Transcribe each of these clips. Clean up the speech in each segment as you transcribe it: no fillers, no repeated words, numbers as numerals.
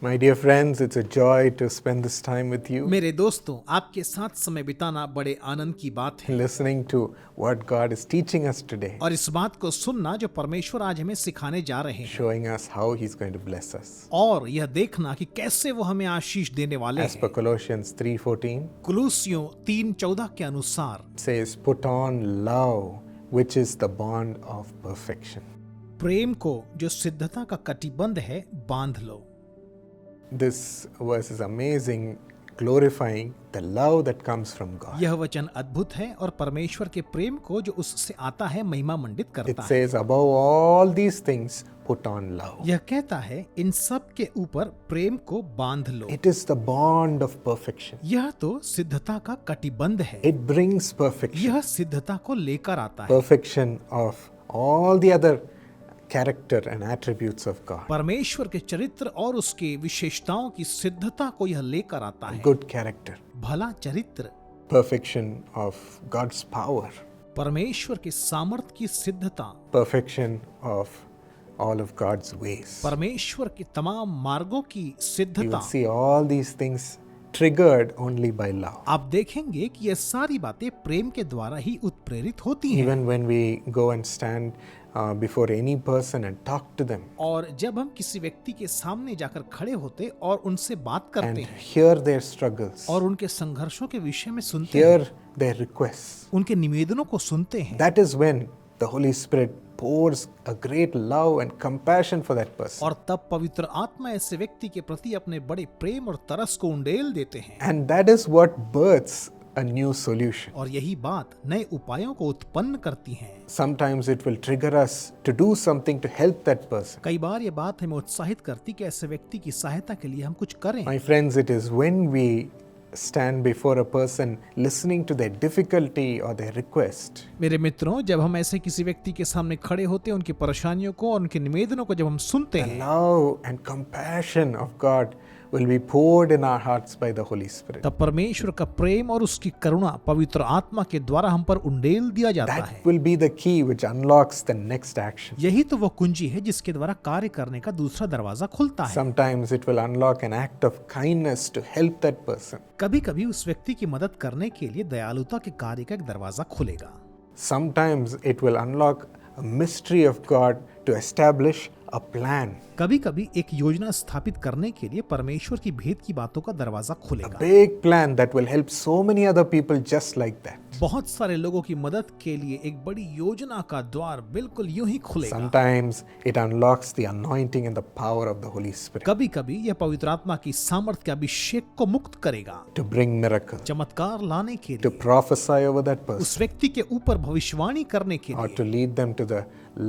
My dear friends, it's a joy to spend this time with you, मेरे दोस्तों, आपके साथ समय बिताना बड़े आनंद की बात है listening to what God is teaching us today, और इस बात को सुनना जो परमेश्वर आज हमें सिखाने जा रहे हैं showing us how He's going to bless us. और यह देखना कि कैसे वो हमें आशीष देने वाले As per हैं। Colossians 3:14, कुलूसियों 3:14 के अनुसार it says, "Put on love, which is the bond of perfection." प्रेम को जो सिद्धता का कटिबंध है बांध लो। This verse is amazing, glorifying the love that comes from God. यह वचन अद्भुत है और परमेश्वर के प्रेम को जो उससे आता है महिमा मंडित It करता है। says, "Above all these things, put on love." यह कहता है इन सब के ऊपर प्रेम को बांध लो। It is the bond of perfection. यह तो सिद्धता का कटिबंध है। It brings perfection. यह सिद्धता को लेकर आता है। Perfection of all the other character and attributes of God. परमेश्वर के चरित्र और उसके विशेषताओं की सिद्धता को यह लेकर आता है। Good character. भला चरित्र, Perfection of God's power. परमेश्वर के सामर्थ्य की सिद्धता, Perfection of all of God's ways. परमेश्वर के तमाम मार्गों की You सिद्धता। will see all these things triggered only by love. आप देखेंगे कि यह सारी बातें प्रेम के द्वारा ही उत्प्रेरित होती हैं। Even when we go and stand before any person and talk to them और जब हम किसी व्यक्ति के सामने जाकर खड़े होते और उनसे बात करते and हैं hear their struggles, और उनके संघर्षों के विषय में सुनते हैं, hear their requests, उनके निवेदनों को सुनते हैं, that is when the Holy Spirit pours a great love and compassion for that person. और तब पवित्र आत्मा ऐसे व्यक्ति के प्रति अपने बड़े प्रेम और तरस को उंडेल देते हैं। And that is what births a new solution. और यही बात नए उपायों को उत्पन्न करती है। Sometimes it will trigger us to do something to help that person. कई बार ये बात हमें उत्साहित करती कि ऐसे व्यक्ति की सहायता के लिए हम कुछ करें। My friends, it is when we stand before a person listening to their difficulty or their request मेरे मित्रों, जब हम ऐसे किसी व्यक्ति के सामने खड़े होते हैं, उनकी परेशानियों को और उनके निवेदनों को जब हम सुनते the हैं, love and compassion of God will be poured in our hearts by the Holy Spirit. तब परमेश्वर का प्रेम और उसकी करुणा पवित्र आत्मा के द्वारा हम पर उंडेल दिया जाता है। That will be the key which unlocks the next action. यही तो वो कुंजी है जिसके द्वारा कार्य करने का दूसरा दरवाजा खुलता है। Sometimes it will unlock an act of kindness to help that person. कभी कभी उस व्यक्ति की मदद करने के लिए दयालुता के कार्य का एक दरवाजा खुलेगा। Sometimes it will unlock a mystery of God to establish a plan. कभी कभी एक योजना स्थापित करने के लिए परमेश्वर की भेद की बातों का दरवाजा A खुलेगा। big plan that will help so many other people just like that. बहुत सारे लोगों की मदद के लिए एक बड़ी योजना का द्वार बिल्कुल यूं ही खुलेगा। Sometimes it unlocks the anointing and the power of the Holy Spirit कभी कभी यह पवित्र आत्मा की सामर्थ्य के अभिषेक को मुक्त करेगा, to bring miracles, चमत्कार लाने के to लिए, prophesy over that person, उस व्यक्ति के ऊपर भविष्यवाणी करने के or लिए, to lead them to the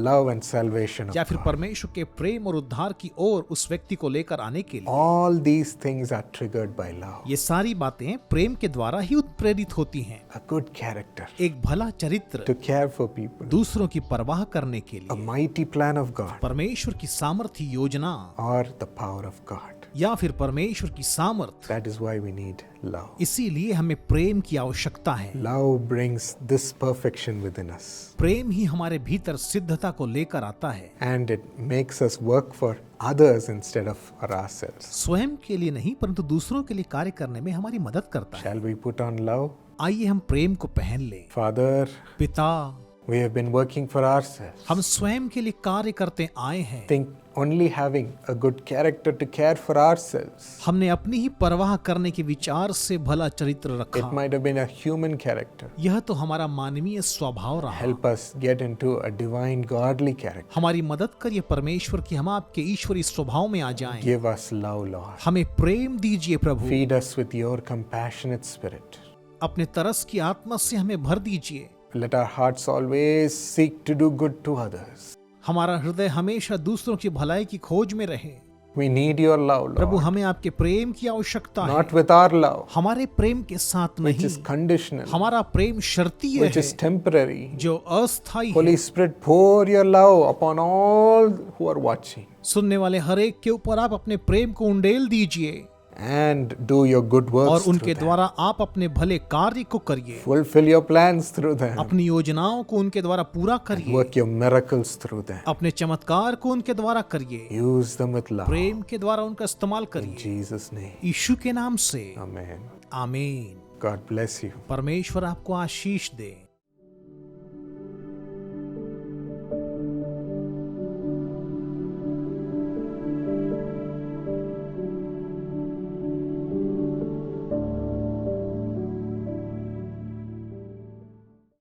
love and salvation of या फिर God. परमेश्वर के प्रेम और उद्धार की ओर उस व्यक्ति को लेकर आने के लिए। All these things are triggered by love. ये सारी बातें प्रेम के द्वारा ही उत्प्रेरित होती हैं। A good character एक भला चरित्र, to care for people, दूसरों की परवाह करने के a लिए, mighty plan of God, परमेश्वर की सामर्थ्य योजना or the power of God. या फिर परमेश्वर की सामर्थ्य। That is why we need love. इसीलिए हमें प्रेम की आवश्यकता है। Love brings this perfection within us, प्रेम ही हमारे भीतर सिद्धता को लेकर आता है, and it makes us work for others instead of for ourselves. स्वयं के लिए नहीं परंतु दूसरों के लिए कार्य करने में हमारी मदद करता है। Shall we put on love? आइए हम प्रेम को पहन लें। Father, पिता, we have been working for ourselves. हम स्वयं के लिए कार्य करते आए हैं। Think only having a good character to care for ourselves. हमने अपनी ही परवाह करने के विचार से भला चरित्र It रखा। might have been a human character. यह तो हमारा मानवीय स्वभाव रहा। Help us get into a divine godly character. हमारी मदद करिए परमेश्वर की हम आपके ईश्वरी स्वभाव में आ जाएं। Give us love, Lord. हमें प्रेम दीजिए प्रभु। Feed us with your compassionate spirit. अपने तरस की आत्मा से हमें भर दीजिए। Let our hearts always seek to do good to others. हमारा हृदय हमेशा दूसरों की भलाई की खोज में रहे। We need your love, Prabhu, Lord. हमें आपके प्रेम की आवश्यकता है। Not with our love, हमारे प्रेम के साथ which नहीं, is conditional, हमारा प्रेम शर्तीय which है, is temporary. जो अस्थायी Holy है। Spirit, pour your love upon all who are watching. सुनने वाले हर एक के ऊपर आप अपने प्रेम को उंडेल दीजिए and do your good और works उनके through them. द्वारा आप अपने भले कार्य को करिए, Fulfill your plans through them. अपनी योजनाओं को उनके द्वारा पूरा करिए, Work your miracles through them. अपने चमत्कार को उनके द्वारा करिए, Use them with love. प्रेम के द्वारा उनका इस्तेमाल In करिए, Jesus' name. यीशु के नाम से Amen. आमीन। God bless you. परमेश्वर आपको आशीष दे।